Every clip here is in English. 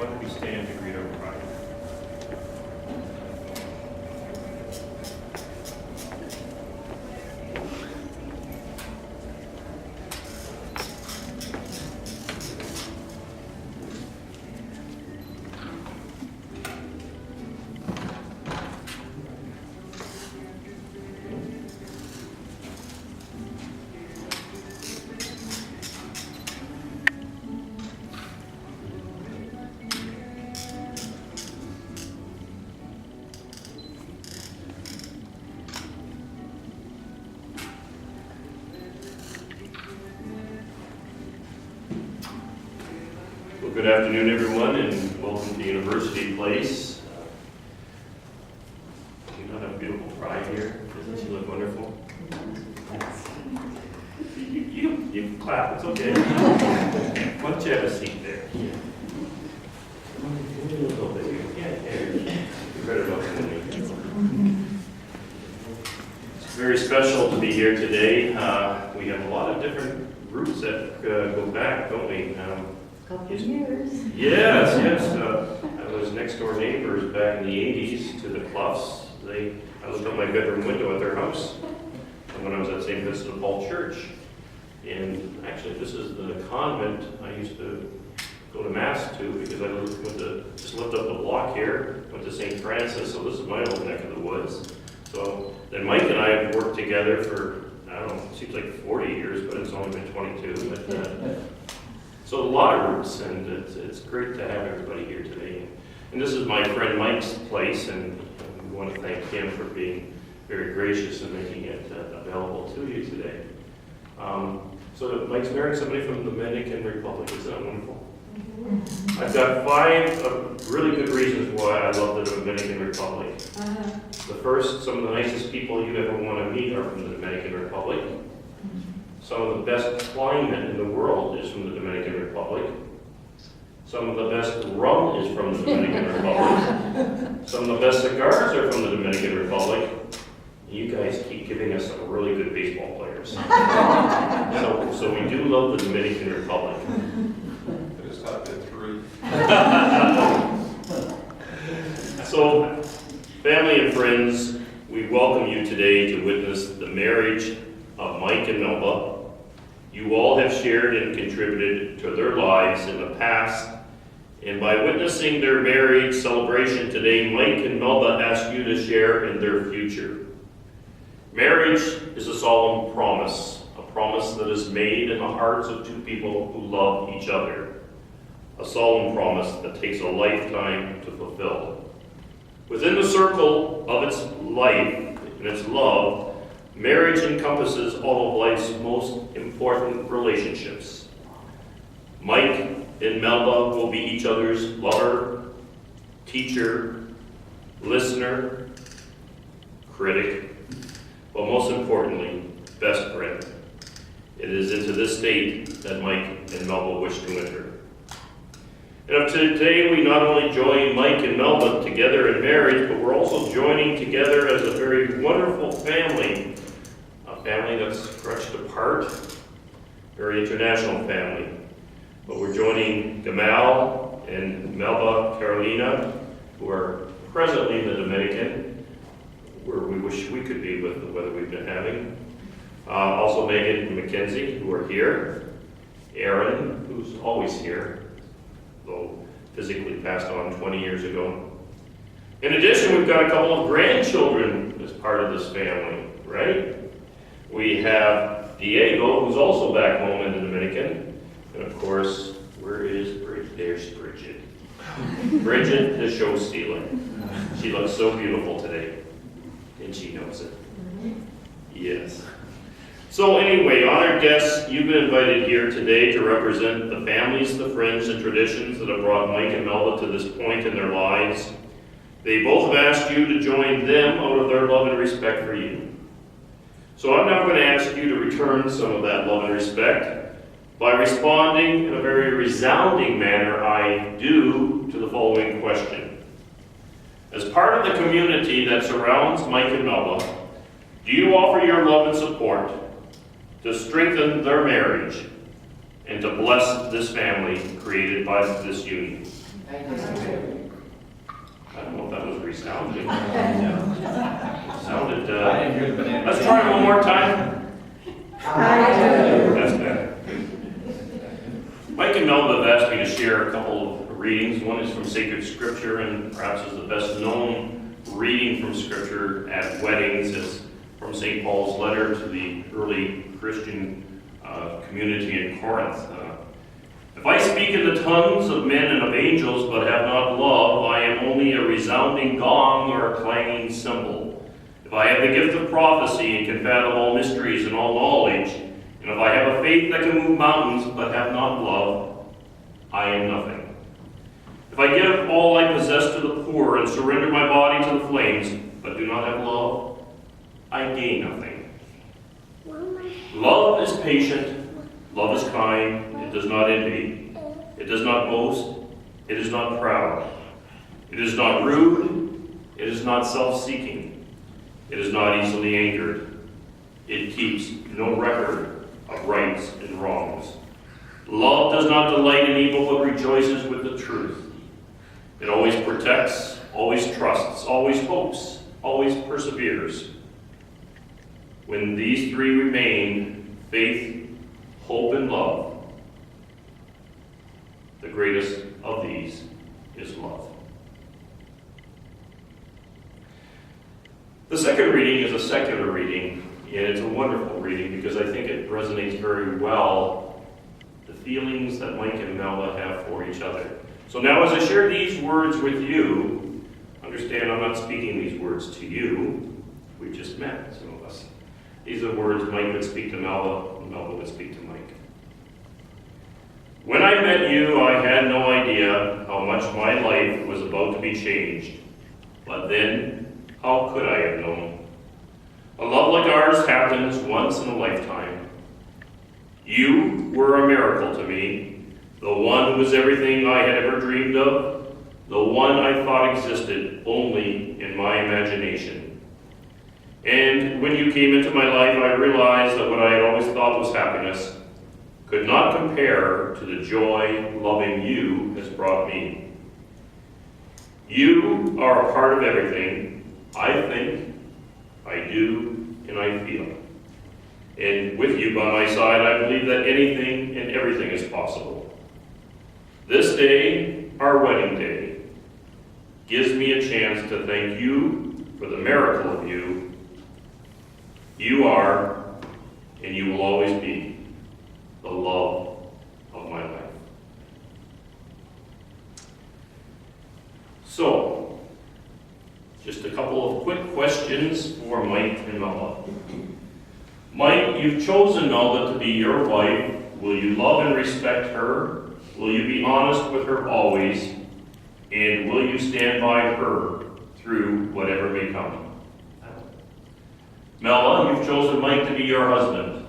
Why don't we stand to greet our bride? Well, good afternoon, everyone, and welcome to University Place. You don't have a beautiful bride here. Doesn't she look wonderful? You can clap, it's okay. Why don't you have a seat there? A little bit here. Yeah, there. You're better looking than me. It's very special to be here today. We have a lot of different groups that go back, don't we? Couple years. Yes. I was next door neighbors back in the 80s to the Cloughs. I looked out my bedroom window at their house when I was at St. Vincent de Paul Church. And actually, this is the convent I used to go to Mass to because I just lived up the block here, went to St. Francis, so this is my old neck of the woods. So then Mike and I have worked together for, I don't know, it seems like 40 years, but it's only been 22. But, so a lot of roots, and it's great to have everybody here today. And this is my friend Mike's place, and we want to thank him for being very gracious and making it available to you today. So Mike's married somebody from the Dominican Republic. Isn't that wonderful? I've got 5 really good reasons why I love the Dominican Republic. The first, some of the nicest people you ever want to meet are from the Dominican Republic. Some of the best climate in the world is from the Dominican Republic. Some of the best rum is from the Dominican Republic. Some of the best cigars are from the Dominican Republic. You guys keep giving us some really good baseball players. So we do love the Dominican Republic. I just stopped at 3. So, family and friends, we welcome you today to witness the marriage of Mike and Melba. You all have shared and contributed to their lives in the past, and by witnessing their marriage celebration today, Mike and Melba ask you to share in their future. Marriage is a solemn promise, a promise that is made in the hearts of two people who love each other, a solemn promise that takes a lifetime to fulfill. Within the circle of its life and its love, marriage encompasses all of life's most important relationships. Mike and Melba will be each other's lover, teacher, listener, critic, but most importantly, best friend. It is into this state that Mike and Melba wish to enter. And today we not only join Mike and Melba together in marriage, but we're also joining together as a very wonderful family. A family that's stretched apart, very international family. But we're joining Gamal and Melba Carolina, who are presently in the Dominican, where we wish we could be with the weather we've been having. Also Megan and Mackenzie, who are here. Aaron, who's always here, though physically passed on 20 years ago. In addition, we've got a couple of grandchildren as part of this family, right? We have Diego, who's also back home in the Dominican. And of course, where is Bridget? There's Bridget. Bridget, the show stealer. She looks so beautiful today. And she knows it. Yes. So anyway, honored guests, you've been invited here today to represent the families, the friends, and traditions that have brought Mike and Melba to this point in their lives. They both have asked you to join them out of their love and respect for you. So I'm now going to ask you to return some of that love and respect by responding in a very resounding manner, I do, to the following question. As part of the community that surrounds Mike and Melba, do you offer your love and support to strengthen their marriage and to bless this family created by this union? I don't know if that was resounding. Sounded, I didn't hear the banana. let's try it one more time. That's better. Mike and Melba have asked me to share a couple of readings. One is from Sacred Scripture, and perhaps is the best known reading from Scripture at weddings. It's from St. Paul's letter to the early Christian community in Corinth. If I speak in the tongues of men and of angels, but have not love, I am only a resounding gong or a clanging cymbal. If I have the gift of prophecy and can fathom all mysteries and all knowledge, and if I have a faith that can move mountains, but have not love, I am nothing. If I give all I possess to the poor and surrender my body to the flames, but do not have love, I gain nothing. Love is patient. Love is kind. It does not envy. It does not boast. It is not proud. It is not rude. It is not self-seeking. It is not easily angered. It keeps no record of rights and wrongs. Love does not delight in evil, but rejoices with the truth. It always protects, always trusts, always hopes, always perseveres. When these three remain, faith, hope, and love, the greatest of these is love. The second reading is a secular reading, and it's a wonderful reading because I think it resonates very well the feelings that Mike and Melba have for each other. So now as I share these words with you, understand I'm not speaking these words to you. We just met, some of us. These are words Mike would speak to Melba, and Melba would speak to Mike. When I met you, I had no idea how much my life was about to be changed. But then, how could I have known? A love like ours happens once in a lifetime. You were a miracle to me, the one who was everything I had ever dreamed of, the one I thought existed only in my imagination. And when you came into my life, I realized that what I had always thought was happiness could not compare to the joy loving you has brought me. You are a part of everything I think, I do, and I feel. And with you by my side, I believe that anything and everything is possible. This day, our wedding day, gives me a chance to thank you for the miracle of you. You are, and you will always be, the love of my life. So, just a couple of quick questions for Mike and Melba. Mike, you've chosen Melba to be your wife. Will you love and respect her? Will you be honest with her always? And will you stand by her through whatever may come? Melba, you've chosen Mike to be your husband.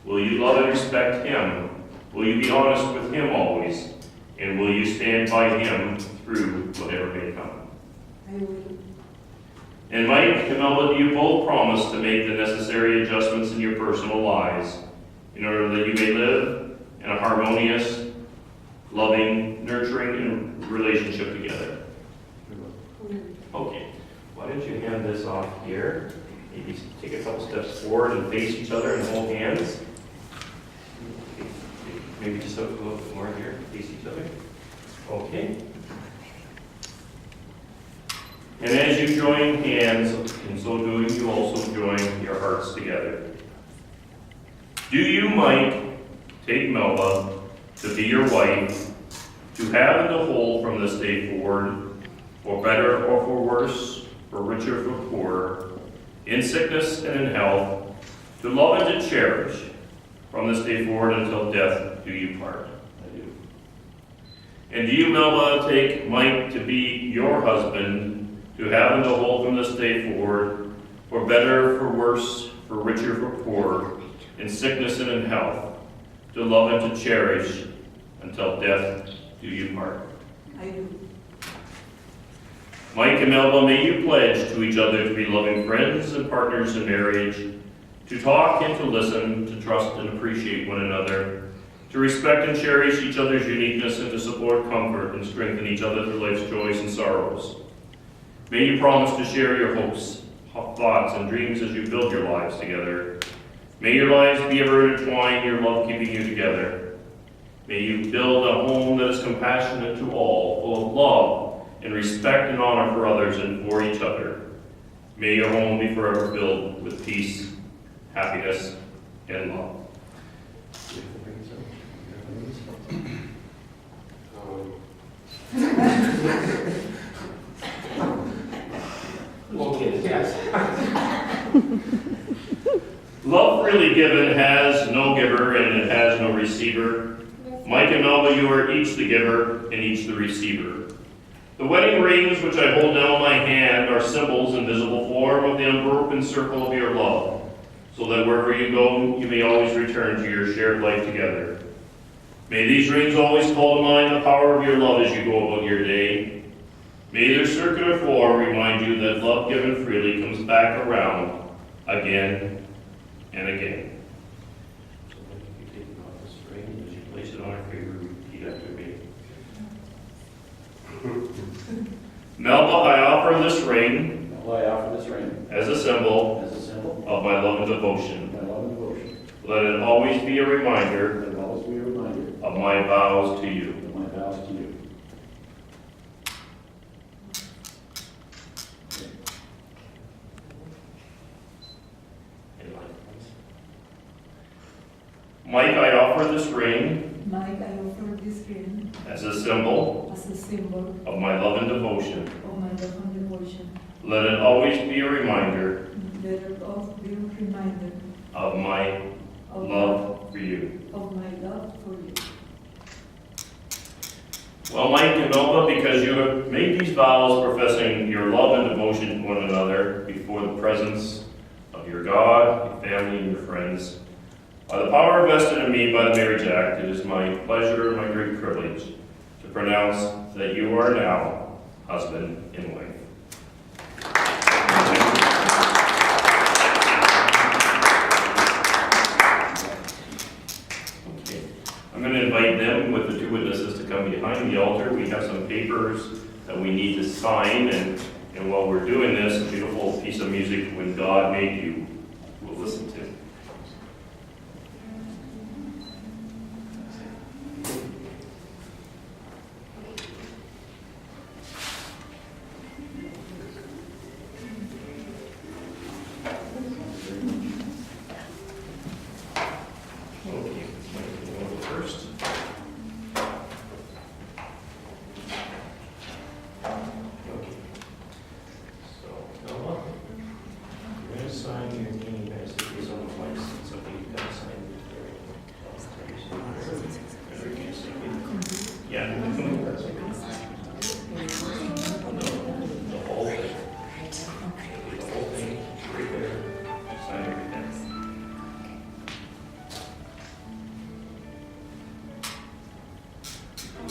Will you love and respect him? Will you be honest with him always? And will you stand by him through whatever may come? I will. And Mike and Melba, do you both promise to make the necessary adjustments in your personal lives in order that you may live in a harmonious, loving, nurturing relationship together? Okay. Why don't you hand this off here? Maybe take a couple steps forward and face each other and hold hands. Maybe just a little bit more here, face each other. Okay. And as you join hands, in so doing, you also join your hearts together. Do you, Mike, take Melba to be your wife, to have and to hold from this day forward, for better or for worse, for richer or for poorer, in sickness and in health, to love and to cherish from this day forward until death do you part? I do. And do you, Melba, take Mike to be your husband, to have and to hold from this day forward, for better, for worse, for richer, for poorer, in sickness and in health, to love and to cherish until death do you part? I do. Mike and Melba, may you pledge to each other to be loving friends and partners in marriage, to talk and to listen, to trust and appreciate one another, to respect and cherish each other's uniqueness and to support, comfort, and strengthen each other through life's joys and sorrows. May you promise to share your hopes, thoughts, and dreams as you build your lives together. May your lives be ever intertwined, your love keeping you together. May you build a home that is compassionate to all, full of love and respect and honor for others and for each other. May your home be forever filled with peace, happiness, and love. Love freely given has no giver and it has no receiver. Mike and Melba, you are each the giver and each the receiver. The wedding rings which I hold now in my hand are symbols in visible form of the unbroken circle of your love, so that wherever you go, you may always return to your shared life together. May these rings always call to mind the power of your love as you go about your day. May their circular form remind you that love given freely comes back around again and again. So when you take off this ring, as you place it on your finger, repeat after me. Melba, I offer this ring I offer this ring as a symbol as a symbol of my love and devotion. of my love and devotion. Let it always be a reminder Let it always be a reminder of my vows to you. of my vows to you. Mike, I offer this ring Mike, I offer this ring as a symbol as a symbol of my love and devotion. of my love and devotion. Let it always be a reminder Let it always be a reminder of my of love for you. my love for you. Well, Mike and Melba, because you have made these vows professing your love and devotion to one another before the presence of your God, your family, and your friends, by the power vested in me by the Marriage Act, it is my pleasure and my great privilege to pronounce that you are now husband and wife. Okay. I'm going to invite them with the two witnesses to come behind the altar. We have some papers that we need to sign, and while we're doing this, a beautiful piece of music, When God Made You, we'll listen to.